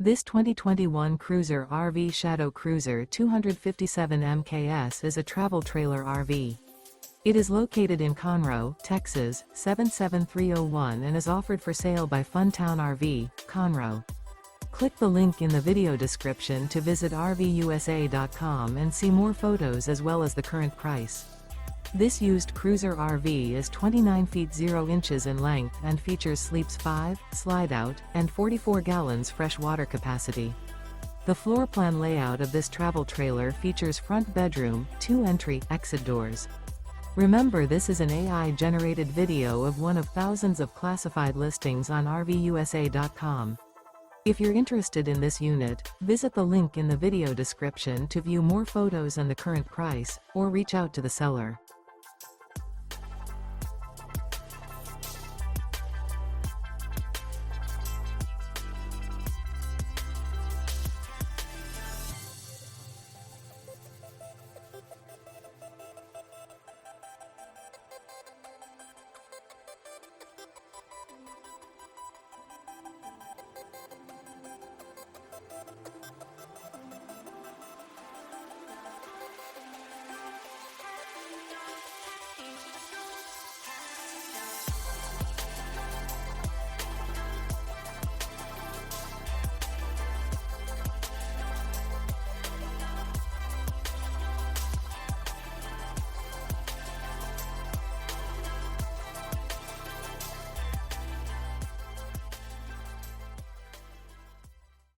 This 2021 Cruiser RV Shadow Cruiser 257 MKS is a travel trailer RV. It is located in Conroe, Texas, 77301 and is offered for sale by Funtown RV, Conroe. Click the link in the video description to visit RVUSA.com and see more photos as well as the current price. This used Cruiser RV is 29 feet 0 inches in length and features sleeps 5, Slideout, and 44 gallons fresh water capacity. The floor plan layout of this travel trailer features front bedroom, 2 entry/exit doors. Remember, this is an AI-generated video of one of thousands of classified listings on RVUSA.com. If you're interested in this unit, visit the link in the video description to view more photos and the current price, or reach out to the seller.